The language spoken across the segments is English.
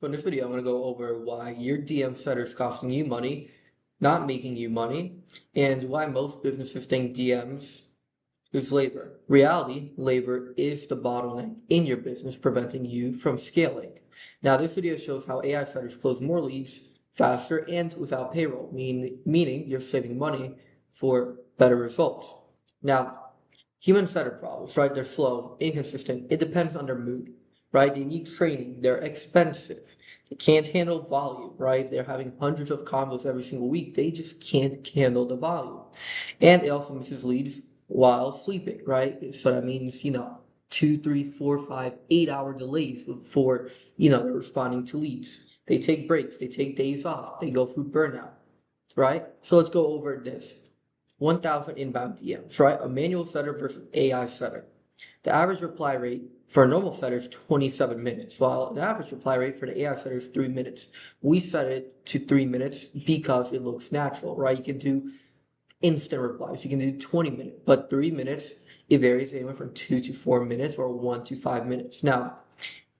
So in this video, I'm going to go over why your DM setter is costing you money, not making you money, and why most businesses think DMs is labor. Reality, labor is the bottleneck in your business, preventing you from scaling. Now, this video shows how AI setters close more leads faster and without payroll, meaning you're saving money for better results. Now, human setter problems, right? They're slow, inconsistent. It depends on their mood, right? They need training. They're expensive. They can't handle volume, right? They're having hundreds of combos every single week. They just can't handle the volume. And it also misses leads while sleeping, right? So that means, 2, 3, 4, 5, 8 hour delays before, they're responding to leads. They take breaks, they take days off, they go through burnout, right? So let's go over this. 1,000 inbound DMs, right? A manual setter versus AI setter. The average reply rate for a normal setter is 27 minutes, while the average reply rate for the AI setter is 3 minutes. We set it to 3 minutes because it looks natural, right? You can do instant replies. You can do 20 minutes, but 3 minutes, it varies anywhere from 2 to 4 minutes or 1 to 5 minutes. Now,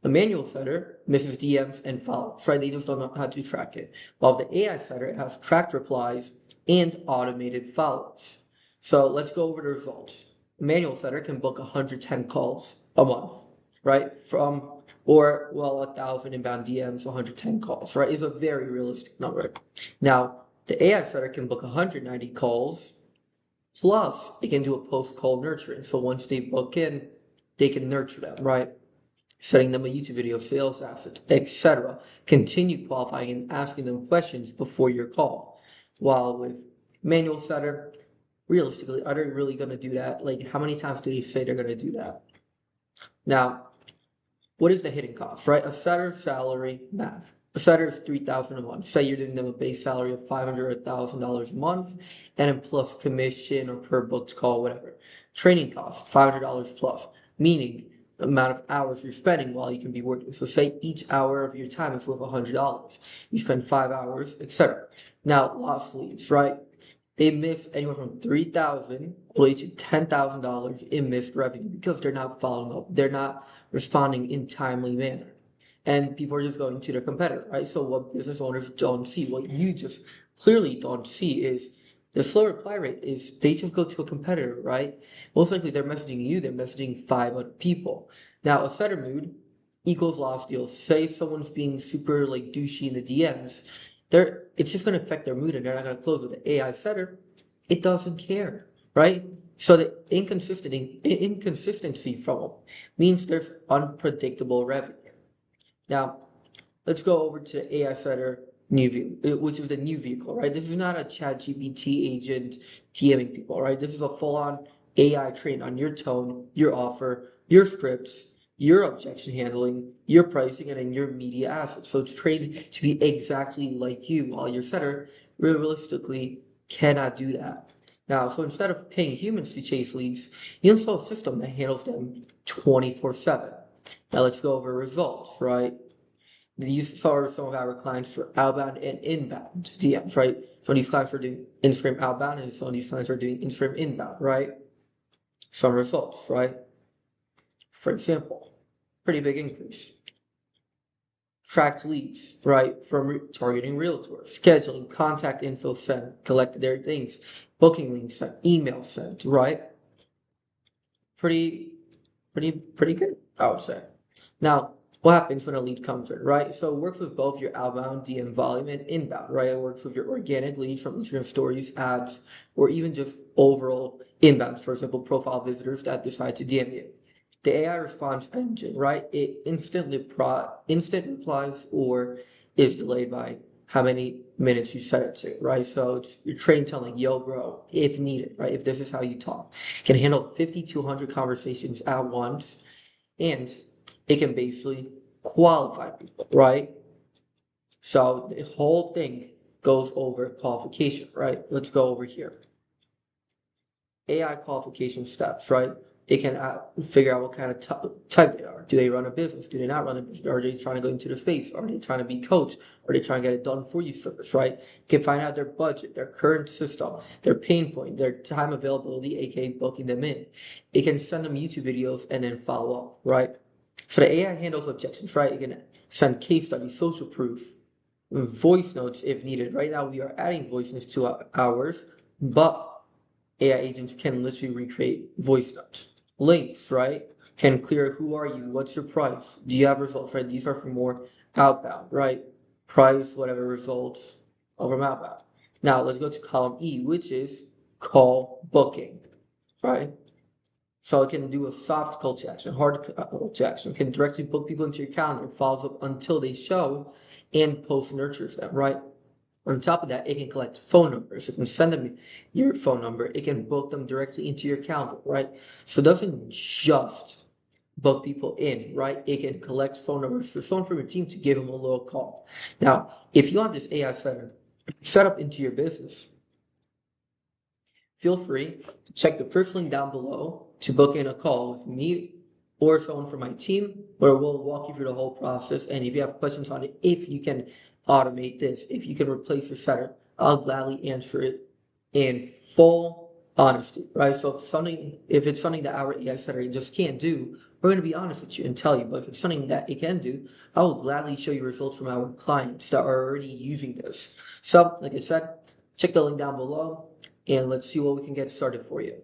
a manual setter misses DMs and follow-ups, right? They just don't know how to track it. While the AI setter has tracked replies and automated follow-ups. So let's go over the results. A manual setter can book 110 calls a month, right? 1,000 inbound DMs, 110 calls, right? Is a very realistic number. Now, the AI setter can book 190 calls, plus it can do a post-call nurturing. So once they book in, they can nurture them, right? Sending them a YouTube video, sales asset, etc. Continue qualifying and asking them questions before your call. While with manual setter, realistically, are they really going to do that? Like, how many times do they say they're going to do that? Now, what is the hidden cost, right? A setter salary math. A setter is $3,000 a month. Say you're giving them a base salary of $500 or $1,000 a month, and then plus commission or per booked call, whatever. Training cost, $500 plus, meaning the amount of hours you're spending while you can be working. So say each hour of your time is worth $100. You spend 5 hours, etc. Now, lost leads, right? They miss anywhere from $3,000 all the way to $10,000 in missed revenue because they're not following up. They're not responding in timely manner. And people are just going to their competitor, right? So what business owners don't see, what you just clearly don't see is the slow reply rate is they just go to a competitor, right? Most likely they're messaging you, they're messaging 5 other people. Now a setter mood equals lost deals. Say someone's being super like douchey in the DMs, it's just going to affect their mood and they're not going to close with the AI setter. It doesn't care, right? So the inconsistency from them means there's unpredictable revenue. Now, let's go over to the AI setter which is the new vehicle, right? This is not a ChatGPT agent DMing people, right? This is a full-on AI trained on your tone, your offer, your scripts, your objection handling, your pricing, and then your media assets. So it's trained to be exactly like you, while your setter realistically cannot do that. Now, so instead of paying humans to chase leads, you install a system that handles them 24/7. Now let's go over results, right? These are some of our clients for outbound and inbound DMs, right? Some of these clients are doing Instagram outbound and some of these clients are doing Instagram inbound, right? Some results, right? For example, pretty big increase. Tracked leads, right? From targeting realtors, scheduling, contact info sent, collected their things, booking links sent, email sent, right? Pretty good, I would say. Now, what happens when a lead comes in, right? So it works with both your outbound DM volume and inbound, right? It works with your organic leads from Instagram stories, ads, or even just overall inbounds, for example, profile visitors that decide to DM you. The AI response engine, right? It instant replies or is delayed by how many minutes you set it to, right? So you're trained to like, yo, bro, if needed, right? If this is how you talk, can handle 50 to 100 conversations at once, and it can basically qualify people, right? So the whole thing goes over qualification, right? Let's go over here. AI qualification steps, right? They can figure out what kind of type they are. Do they run a business? Do they not run a business? Are they trying to go into the space? Are they trying to be coached? Are they trying to get it done for you service, right? You can find out their budget, their current system, their pain point, their time availability, aka booking them in. It can send them YouTube videos and then follow up, right? So the AI handles objections, right? It can send case studies, social proof, voice notes if needed. Right now, we are adding voice notes to ours, but AI agents can literally recreate voice notes. Links, right? Can clear who are you? What's your price? Do you have results, right? These are for more outbound, right? Price, whatever results over outbound. Now, let's go to column E, which is call booking, right? So it can do a soft call to action, hard call to action. It can directly book people into your calendar, follows up until they show, and post nurtures them, right? On top of that, it can collect phone numbers. It can send them your phone number. It can book them directly into your calendar, right? So it doesn't just book people in, right? It can collect phone numbers for someone from your team to give them a little call. Now, if you want this AI center set up into your business, feel free to check the first link down below to book in a call with me or someone from my team, where we'll walk you through the whole process. And if you have questions on it, if you can automate this, if you can replace your setter, I'll gladly answer it in full honesty, right? So if it's something that our AI setter just can't do, we're going to be honest with you and tell you. But if it's something that it can do, I will gladly show you results from our clients that are already using this. So, like I said, check the link down below and let's see what we can get started for you.